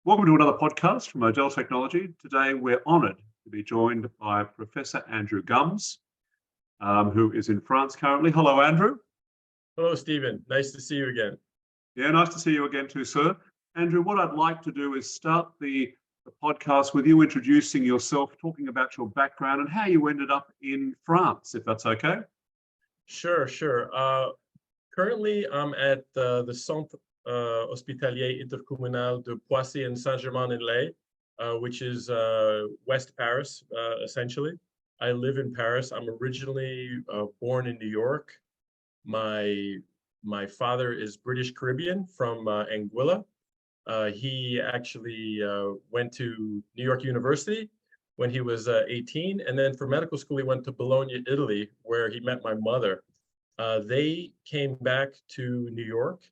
Welcome to another podcast from Model Technology. Today, we're honoured to be joined by Professor Andrew Gumbs, who is in France currently. Hello, Andrew. Hello, Stephen. Nice to see you again. Yeah, nice to see you again too, sir. Andrew, what I'd like to do is start the podcast with you introducing yourself, talking about your background and how you ended up in France, if that's okay. Sure. Currently, I'm at the Centre Hospitalier Intercommunal de Poissy and Saint-Germain-en-Laye, which is West Paris, essentially. I live in Paris. I'm originally born in New York. My father is British Caribbean from Anguilla. He actually went to New York University when he was 18, and then for medical school he went to Bologna, Italy, where he met my mother. They came back to New York.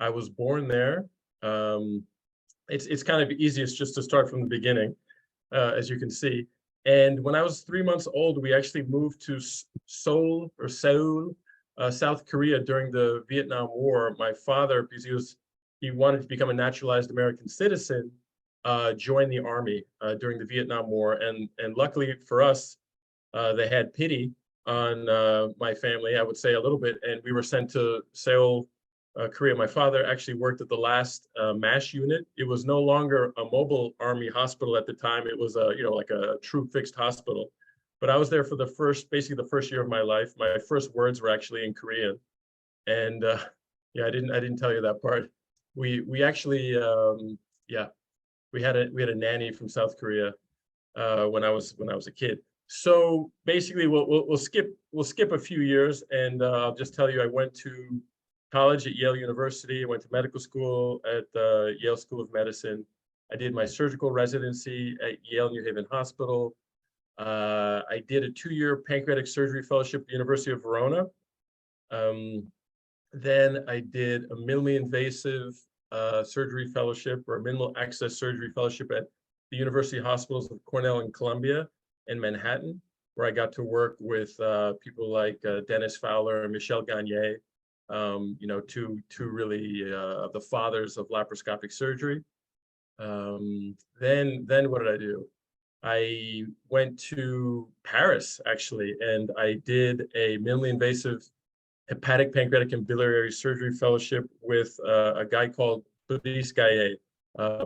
I was born there. It's kind of easiest just to start from the beginning, as you can see. And when I was 3 months old, we actually moved to Seoul, South Korea during the Vietnam War. My father, because he wanted to become a naturalized American citizen, joined the army during the Vietnam War. And luckily for us, they had pity on my family, I would say a little bit, and we were sent to Seoul, Korea. My father actually worked at the last MASH unit. It was no longer a mobile army hospital at the time. It was like a true fixed hospital. But I was there for basically the first year of my life. My first words were actually in Korean, and yeah, I didn't tell you that part. We actually we had a nanny from South Korea when I was a kid. So basically, we'll skip a few years, and I'll just tell you, I went to college at Yale University. I went to medical school at the Yale School of Medicine. I did my surgical residency at Yale New Haven Hospital. I did a 2-year pancreatic surgery fellowship at the University of Verona. Then I did a minimally invasive surgery fellowship, or a minimal access surgery fellowship, at the University Hospitals of Cornell and Columbia in Manhattan, where I got to work with people like Dennis Fowler and Michel Gagne, two really the fathers of laparoscopic surgery. Then what did I do? I went to Paris, actually, and I did a minimally invasive hepatic, pancreatic, and biliary surgery fellowship with a guy called Brice.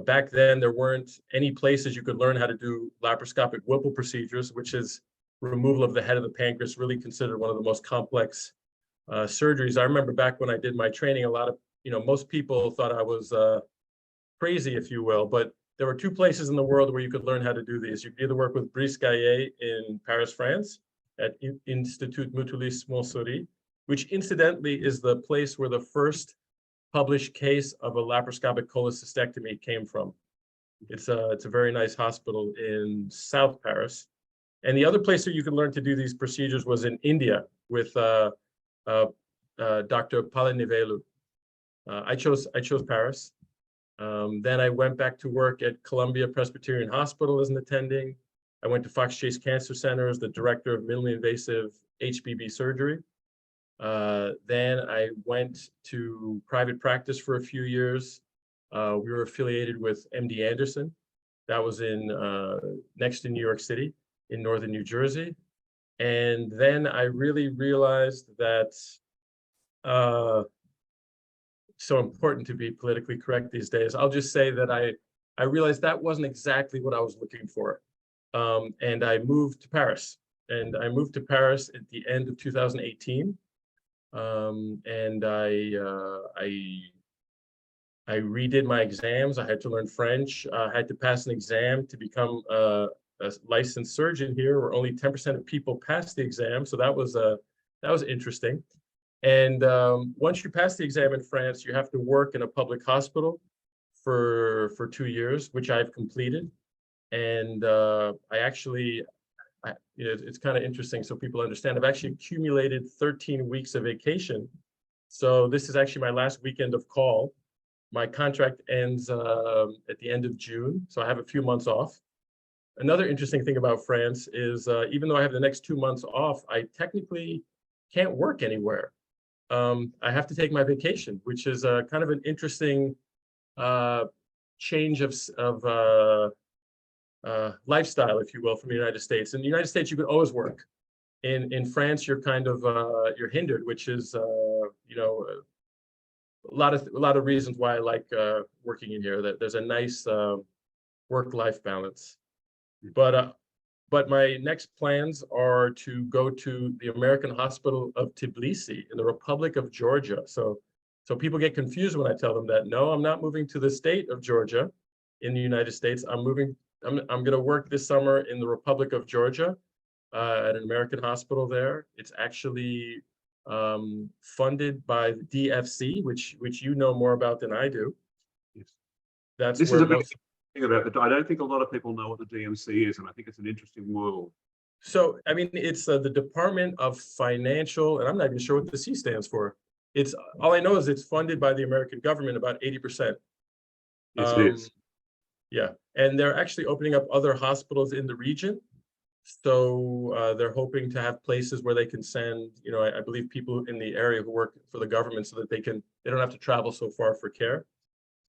Back then, there weren't any places you could learn how to do laparoscopic Whipple procedures, which is removal of the head of the pancreas, really considered one of the most complex surgeries. I remember back when I did my training, most people thought I was crazy, if you will, but there were 2 places in the world where you could learn how to do these. You could either work with Brice in Paris, France, at Institut Mutualiste Montsouris, which incidentally is the place where the first published case of a laparoscopic cholecystectomy came from. It's a very nice hospital in South Paris. And the other place where you could learn to do these procedures was in India with Dr. Palanivelu. I chose Paris. Then I went back to work at Columbia Presbyterian Hospital as an attending. I went to Fox Chase Cancer Center as the director of minimally invasive HPB surgery. Then I went to private practice for a few years. We were affiliated with MD Anderson. That was next to New York City in northern New Jersey. And then I really realized that so important to be politically correct these days. I'll just say that I realized that wasn't exactly what I was looking for. And I moved to Paris. And I moved to Paris at the end of 2018. And I redid my exams. I had to learn French. I had to pass an exam to become a licensed surgeon here, where only 10% of people pass the exam. So that was interesting. And once you pass the exam in France, you have to work in a public hospital for 2 years, which I've completed. And it's kind of interesting so people understand. I've actually accumulated 13 weeks of vacation. So this is actually my last weekend of call. My contract ends at the end of June, so I have a few months off. Another interesting thing about France is even though I have the next 2 months off, I technically can't work anywhere. I have to take my vacation, which is kind of an interesting change of lifestyle, if you will, from the United States. In the United States, you could always work. In France, you're kind of you're hindered, which is you know, a lot of reasons why I like working in here. That there's a nice work-life balance. But my next plans are to go to the American Hospital of Tbilisi in the Republic of Georgia. So people get confused when I tell them that. No, I'm not moving to the state of Georgia in the United States. I'm going to work this summer in the Republic of Georgia at an American hospital there. It's actually funded by the DFC, which you know more about than I do. Yes. That's This where is a big thing about it. I don't think a lot of people know what the DMC is, and I think it's an interesting world. So, I mean, it's the Department of Financial, and I'm not even sure what the C stands for. It's all I know is it's funded by the American government about 80%. Yes, it is. Yeah, and they're actually opening up other hospitals in the region. So they're hoping to have places where they can send, you know, I believe people in the area who work for the government so that they don't have to travel so far for care.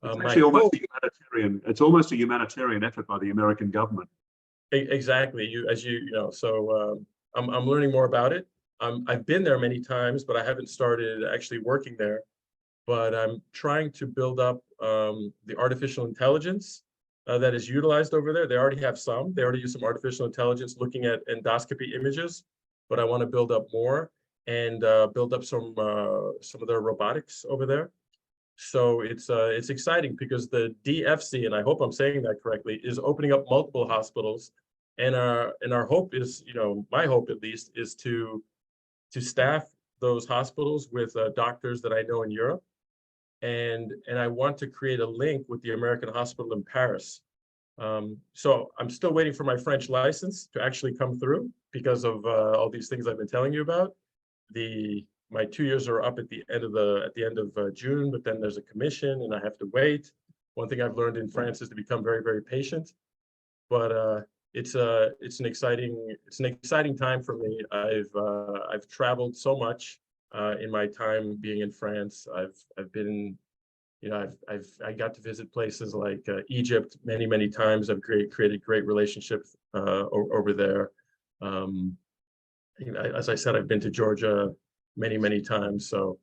It's actually almost a humanitarian. It's almost a humanitarian effort by the American government. Exactly. You know. So I'm learning more about it. I've been there many times, but I haven't started actually working there. But I'm trying to build up the artificial intelligence that is utilized over there. They already have some. They already use some artificial intelligence looking at endoscopy images, but I want to build up more and build up some of their robotics over there. So it's exciting because the DFC, and I hope I'm saying that correctly, is opening up multiple hospitals, and our hope is, you know, my hope at least, is to staff those hospitals with doctors that I know in Europe, and I want to create a link with the American Hospital in Paris. So I'm still waiting for my French license to actually come through because of all these things I've been telling you about. My 2 years are up at the end of June, but then there's a commission and I have to wait. One thing I've learned in France is to become very, very patient. But it's an exciting time for me. I've traveled so much in my time being in France. I've been, you know, I got to visit places like Egypt many times. I've created great relationships over there. You know, as I said, I've been to Georgia many times. So,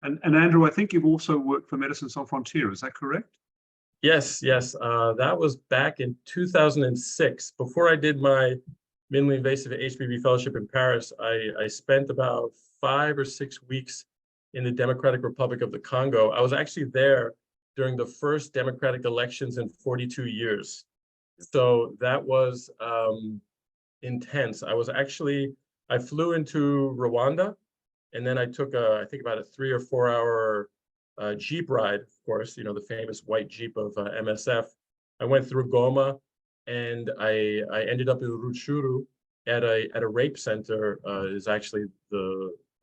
and Andrew, I think you've also worked for Médecins Sans Frontières. Is that correct? yes. That was back in 2006. Before I did my minimally invasive HPV fellowship in Paris, I spent about 5 or 6 weeks in the Democratic Republic of the Congo. I was actually there during the first democratic elections in 42 years. So that was intense. I flew into Rwanda, and then I took I think about a 3 or 4 hour Jeep ride, of course, you know, the famous white Jeep of MSF. I went through Goma, and I ended up in Rutshuru at a rape center. Is actually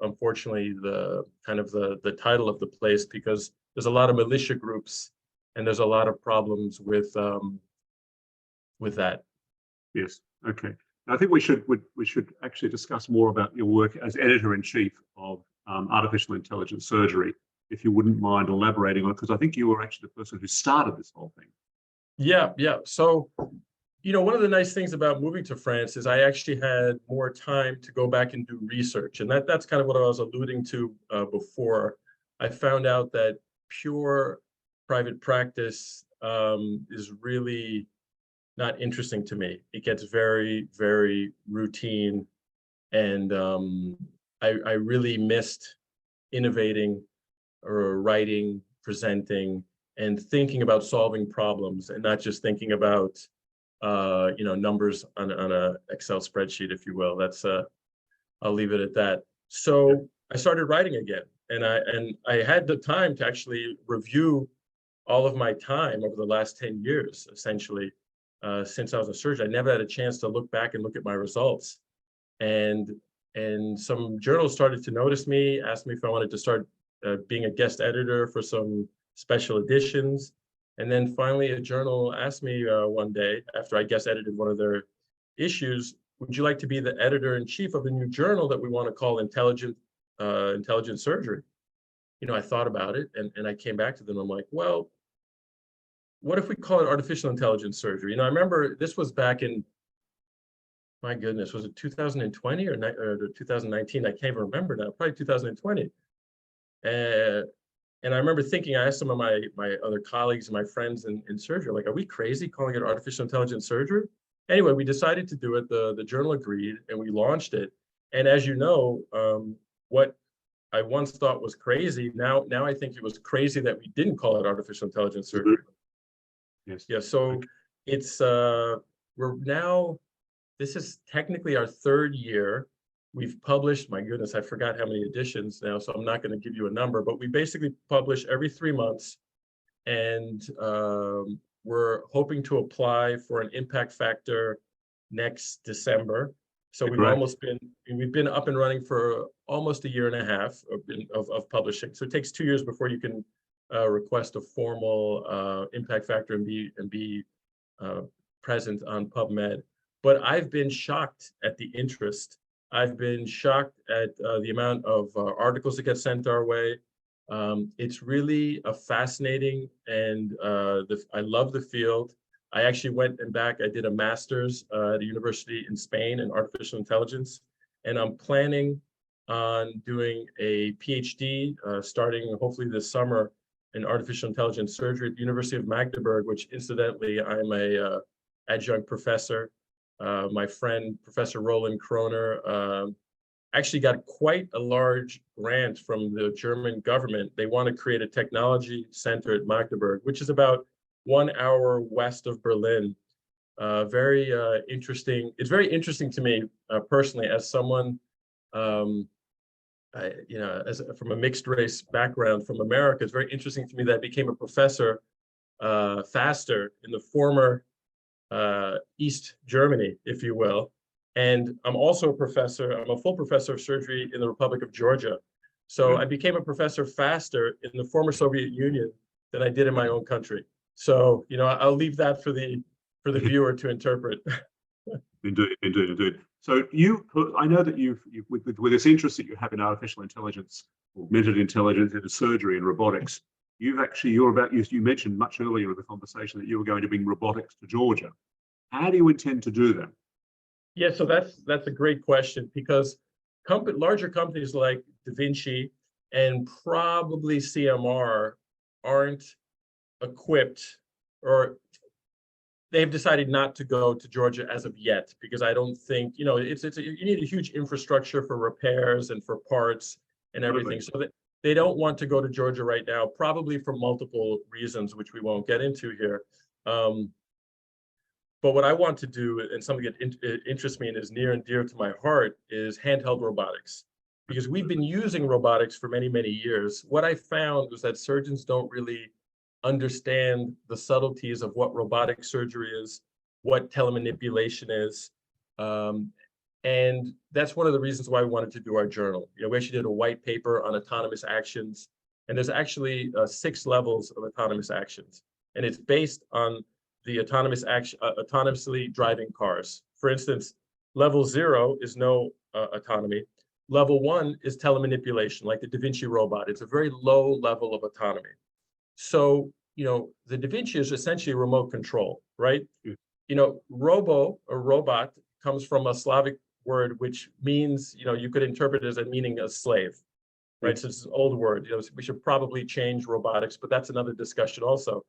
unfortunately the kind of the title of the place, because there's a lot of militia groups and there's a lot of problems with that. Yes. Okay. I think we should actually discuss more about your work as editor-in-chief of artificial intelligence surgery, if you wouldn't mind elaborating on it, because I think you were actually the person who started this whole thing. Yeah. So, you know, one of the nice things about moving to France is I actually had more time to go back and do research, and that's kind of what I was alluding to before. I found out that pure private practice is really not interesting to me. It gets very, very routine, and I really missed innovating or writing, presenting, and thinking about solving problems, and not just thinking about you know, numbers on a Excel spreadsheet, if you will. That's I'll leave it at that. So I started writing again, and I had the time to actually review all of my time over the last 10 years, essentially. Since I was a surgeon, I never had a chance to look back and look at my results. And some journals started to notice me, asked me if I wanted to start being a guest editor for some special editions. And then finally, a journal asked me one day, after I guest edited one of their issues, would you like to be the editor-in-chief of the new journal that we want to call Intelligent Surgery? You know, I thought about it, and I came back to them. I'm like, well, what if we call it artificial intelligence surgery? You know, I remember this was back in, my goodness, was it 2020 or 2019? I can't even remember now, probably 2020. And I remember thinking, I asked some of my other colleagues and my friends in surgery, like, are we crazy calling it artificial intelligence surgery? Anyway, we decided to do it. The journal agreed, and we launched it. And as you know, what I once thought was crazy, now I think it was crazy that we didn't call it artificial intelligence surgery. Yes. Yeah. So Okay. it's we're now, this is technically our third year. We've published, my goodness, I forgot how many editions now, so I'm not going to give you a number, but we basically publish every 3 months, and we're hoping to apply for an impact factor next December. So we've been up and running for almost a year and a half of publishing. So it takes 2 years before you can request a formal impact factor and be present on PubMed. But I've been shocked at the interest. I've been shocked at the amount of articles that get sent our way. It's really a fascinating, and I love the field. I actually went back, I did a master's at a university in Spain in artificial intelligence, and I'm planning on doing a PhD starting hopefully this summer in artificial intelligence surgery at the University of Magdeburg, which incidentally, I'm a adjunct professor. My friend, Professor Roland Kroner, actually got quite a large grant from the German government. They want to create a technology center at Magdeburg, which is about 1 hour west of Berlin. Very interesting. It's very interesting to me personally, as someone, from a mixed race background from America. It's very interesting to me that I became a professor faster in the former East Germany, if you will. And I'm also a professor, I'm a full professor of surgery in the Republic of Georgia. So I became a professor faster in the former Soviet Union than I did in my own country. So, you know, I'll leave that for the viewer to interpret. Indeed. So I know that you've with this interest that you have in artificial intelligence, augmented intelligence, into surgery and robotics, you mentioned much earlier in the conversation that you were going to bring robotics to Georgia. How do you intend to do that? Yeah, so that's a great question, because larger companies like Da Vinci and probably CMR aren't equipped, or they've decided not to go to Georgia as of yet, because I don't think, you know, you need a huge infrastructure for repairs and for parts and everything. So that they don't want to go to Georgia right now, probably for multiple reasons, which we won't get into here. But what I want to do, and something that interests me and is near and dear to my heart, is handheld robotics. Because we've been using robotics for many, many years. What I found was that surgeons don't really understand the subtleties of what robotic surgery is, what telemanipulation is. And that's one of the reasons why we wanted to do our journal. You know, we actually did a white paper on autonomous actions, and there's actually 6 levels of autonomous actions. And it's based on the autonomously driving cars. For instance, level 0 is no autonomy. Level 1 is telemanipulation, like the Da Vinci robot. It's a very low level of autonomy. So, you know, the Da Vinci is essentially remote control, right? You know, robot comes from a Slavic word, which means, you know, you could interpret it as a meaning a slave, right? So it's an old word. You know, we should probably change robotics, but that's another discussion also.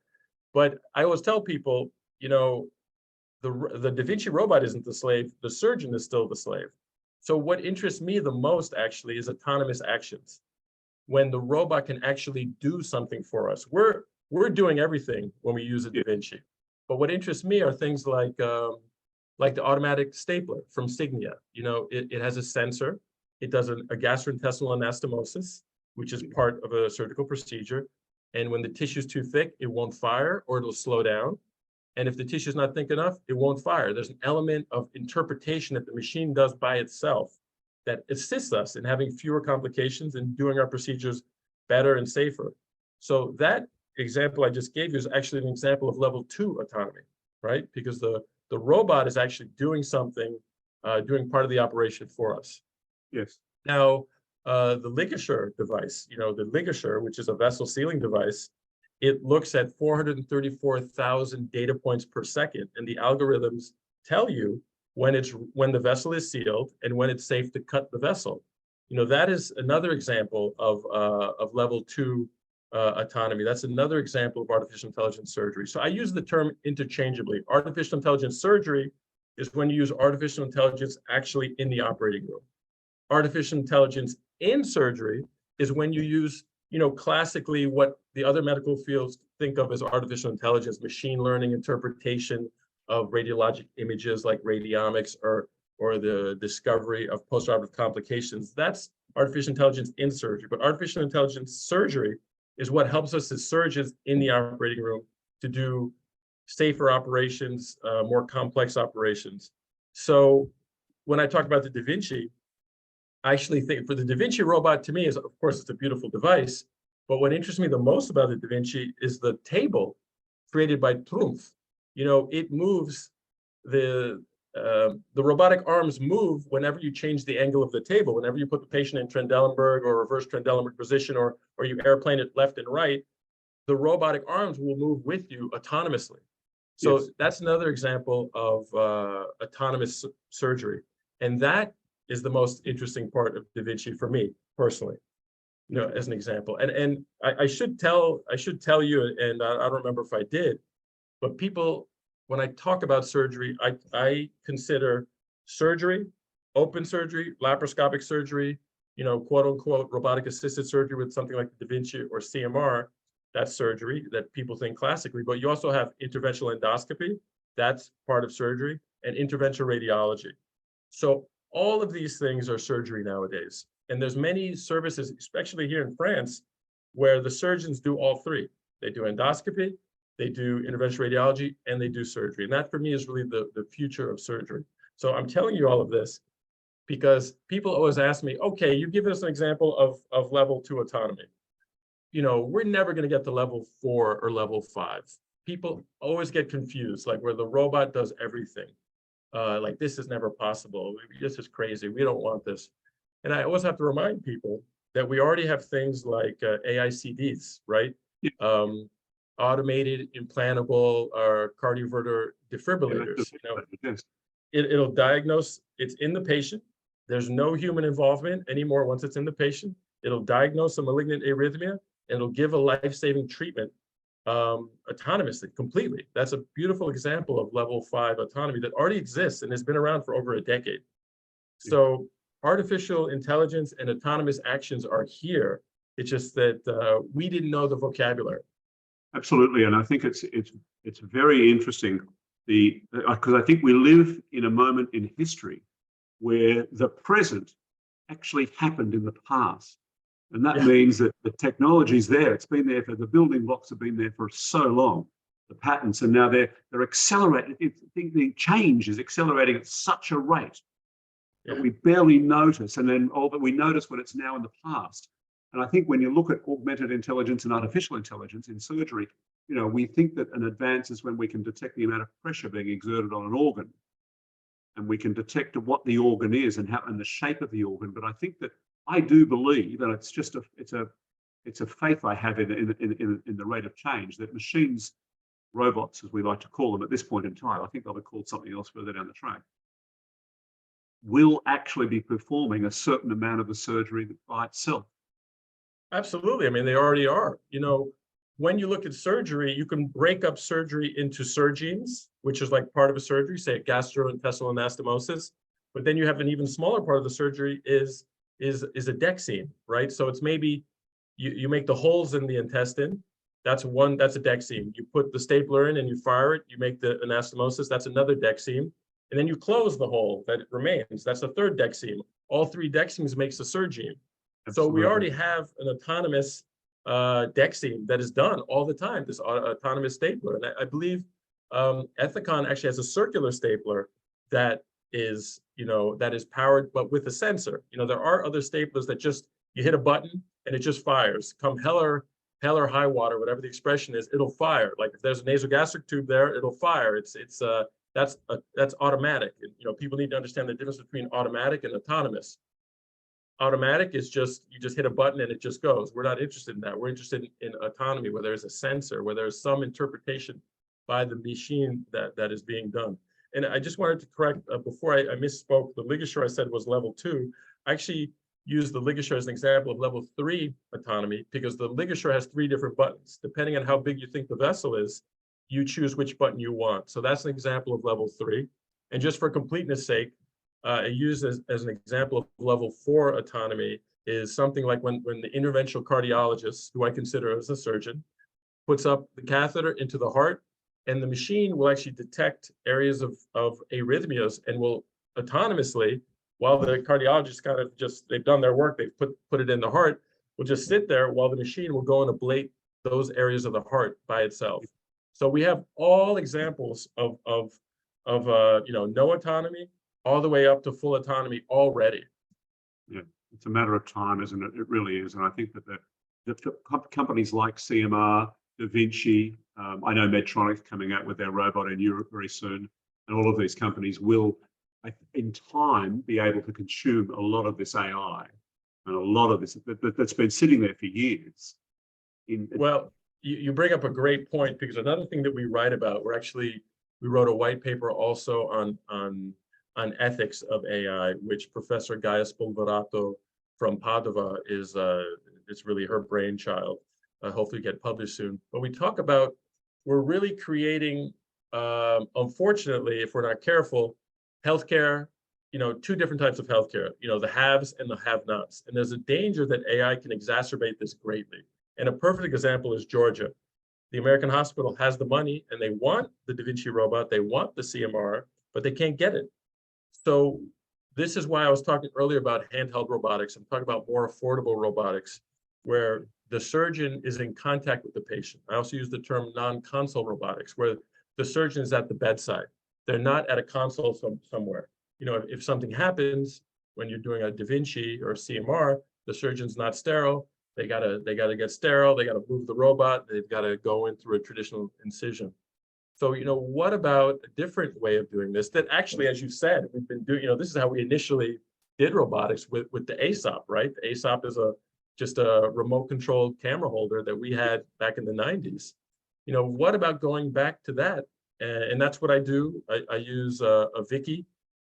But I always tell people, you know, the Da Vinci robot isn't the slave, the surgeon is still the slave. So what interests me the most actually is autonomous actions. When the robot can actually do something for us. We're doing everything when we use a Da Vinci. But what interests me are things like the automatic stapler from Signia. You know, it has a sensor. It does a gastrointestinal anastomosis, which is part of a surgical procedure. And when the tissue is too thick, it won't fire, or it'll slow down. And if the tissue is not thick enough, it won't fire. There's an element of interpretation that the machine does by itself that assists us in having fewer complications and doing our procedures better and safer. So that example I just gave you is actually an example of level 2 autonomy, right? Because the robot is actually doing something, doing part of the operation for us. Yes. Now, the ligature device, you know, the ligature, which is a vessel sealing device, it looks at 434,000 data points per second, and the algorithms tell you when the vessel is sealed and when it's safe to cut the vessel. That is another example of level 2 autonomy. That's another example of artificial intelligence surgery. So I use the term interchangeably. Artificial intelligence surgery is when you use artificial intelligence actually in the operating room. Artificial intelligence in surgery is when you use, classically what the other medical fields think of as artificial intelligence, machine learning interpretation of radiologic images like radiomics or the discovery of postoperative complications. That's artificial intelligence in surgery. But artificial intelligence surgery is what helps us as surgeons in the operating room to do safer operations, more complex operations. So when I talk about the Da Vinci, I actually think for the Da Vinci robot, to me, is, of course, it's a beautiful device. But what interests me the most about the Da Vinci is the table created by Trumpf. It moves, the robotic arms move whenever you change the angle of the table. Whenever you put the patient in Trendelenburg or reverse Trendelenburg position, or you airplane it left and right, the robotic arms will move with you autonomously. So yes, that's another example of autonomous surgery. And that is the most interesting part of Da Vinci for me personally, as an example. And I should tell you, and I don't remember if I did, but people, when I talk about surgery, I consider surgery, open surgery, laparoscopic surgery, quote unquote, robotic assisted surgery with something like Da Vinci or CMR. That's surgery that people think classically, but you also have interventional endoscopy. That's part of surgery, and interventional radiology. So all of these things are surgery nowadays. And there's many services, especially here in France, where the surgeons do all three. They do endoscopy, they do interventional radiology, and they do surgery. And that for me is really the future of surgery. So I'm telling you all of this because people always ask me, okay, you give us an example of level 2 autonomy. We're never going to get to level 4 or level 5. People always get confused, like where the robot does everything. Like this is never possible. This is crazy. We don't want this. And I always have to remind people that we already have things like AICDs, right? Yeah. Automated implantable or cardioverter defibrillators. It'll diagnose, it's in the patient. There's no human involvement anymore once it's in the patient. It'll diagnose a malignant arrhythmia, and it'll give a life-saving treatment autonomously, completely. That's a beautiful example of level 5 autonomy that already exists and has been around for over a decade. So artificial intelligence and autonomous actions are here. It's just that we didn't know the vocabulary. Absolutely, and I think it's very interesting because I think we live in a moment in history where the present actually happened in the past. And that means that the technology is there. It's been there for the building blocks have been there for so long, the patents, and now they're accelerating. The change is accelerating at such a rate that we barely notice, and then all that we notice when it's now in the past. And I think when you look at augmented intelligence and artificial intelligence in surgery, we think that an advance is when we can detect the amount of pressure being exerted on an organ, and we can detect what the organ is and the shape of the organ. But I think that I do believe, and it's just it's a faith I have in the rate of change, that machines, robots, as we like to call them at this point in time, I think they'll be called something else further down the track, will actually be performing a certain amount of the surgery by itself. Absolutely. I mean, they already are. When you look at surgery, you can break up surgery into surgeons, which is like part of a surgery, say gastrointestinal anastomosis. But then you have an even smaller part of the surgery is a deck scene, right? So it's maybe you make the holes in the intestine. That's a deck scene. You put the stapler in and you fire it. You make the anastomosis. That's another deck scene. And then you close the hole that remains. That's a third deck scene. All 3 deck scenes makes a surgeon. So we already have an autonomous deck scene that is done all the time, this autonomous stapler. And I believe Ethicon actually has a circular stapler that is powered, but with a sensor. There are other staplers that just, you hit a button and it just fires. Come hell or high water, whatever the expression is, it'll fire. Like if there's a nasogastric tube there, it'll fire. That's automatic. People need to understand the difference between automatic and autonomous. Automatic is just, you just hit a button and it just goes. We're not interested in that. We're interested in autonomy, where there's a sensor, where there's some interpretation by the machine that is being done. And I just wanted to correct, before I misspoke, the ligature I said was level 2. I actually used the ligature as an example of level 3 autonomy, because the ligature has 3 different buttons. Depending on how big you think the vessel is, you choose which button you want. So that's an example of level 3. And just for completeness sake, I use as an example of level 4 autonomy is something like when the interventional cardiologist, who I consider as a surgeon, puts up the catheter into the heart, and the machine will actually detect areas of arrhythmias and will autonomously, while the cardiologist kind of just, they've done their work, they've put it in the heart, will just sit there while the machine will go and ablate those areas of the heart by itself. So we have all examples of no autonomy, all the way up to full autonomy already. Yeah, it's a matter of time, isn't it? It really is. And I think that the companies like CMR, Da Vinci, I know Medtronic's coming out with their robot in Europe very soon, and all of these companies will, in time, be able to consume a lot of this AI and a lot of this that's been sitting there for years. Well, you bring up a great point, because another thing that we write about, we wrote a white paper also on ethics of AI, which Professor Gaia Spolverato from Padova it's really her brainchild. Hopefully get published soon. But we talk about, we're really creating, unfortunately, if we're not careful, healthcare, 2 different types of healthcare, the haves and the have-nots. And there's a danger that AI can exacerbate this greatly. And a perfect example is Georgia. The American Hospital has the money and they want the Da Vinci robot, they want the CMR, but they can't get it. So this is why I was talking earlier about handheld robotics. I'm talking about more affordable robotics, where the surgeon is in contact with the patient. I also use the term non-console robotics, where the surgeon is at the bedside. They're not at a console somewhere. If something happens when you're doing a Da Vinci or a CMR, the surgeon's not sterile. They gotta get sterile. They gotta move the robot. They've got to go in through a traditional incision. So, what about a different way of doing this that actually, as you said, we've been doing, this is how we initially did robotics with the ASOP, right? The ASOP is just a remote controlled camera holder that we had back in the 90s. What about going back to that? And that's what I do. I use a Vicky,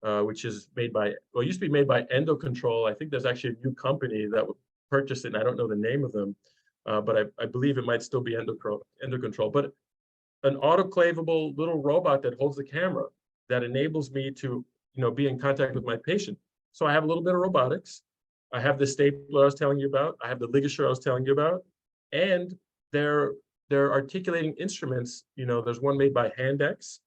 which is used to be made by Endocontrol. I think there's actually a new company that would purchase it, and I don't know the name of them, but I believe it might still be Endocontrol. But an autoclavable little robot that holds the camera that enables me to, be in contact with my patient. So I have a little bit of robotics. I have the stapler I was telling you about. I have the ligature I was telling you about, and they're articulating instruments. There's one made by Handex,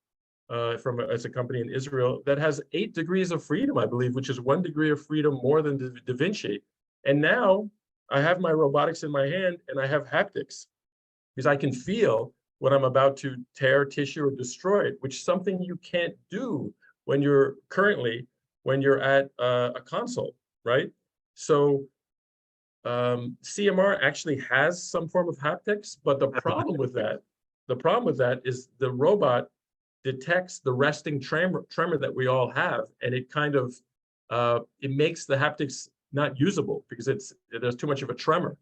it's a company in Israel that has 8 degrees of freedom, I believe, which is 1 degree of freedom more than Da Vinci. And now I have my robotics in my hand and I have haptics, because I can feel when I'm about to tear tissue or destroy it, which is something you can't do when you're at a console, right? So CMR actually has some form of haptics, but the problem with that is the robot detects the resting tremor that we all have, and it kind of it makes the haptics not usable because there's too much of a tremor.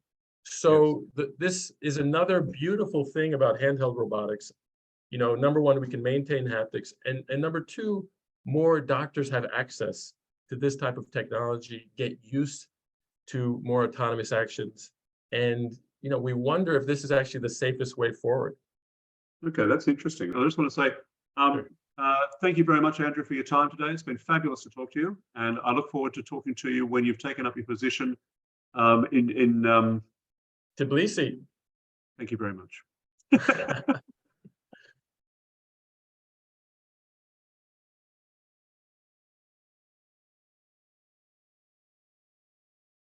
So this is another beautiful thing about handheld robotics. Number one, we can maintain haptics, and number 2, more doctors have access to this type of technology, get used to more autonomous actions, and we wonder if this is actually the safest way forward. Okay, that's interesting. I just want to say thank you very much, Andrew, for your time today. It's been fabulous to talk to you, and I look forward to talking to you when you've taken up your position in Tbilisi. Thank you very much.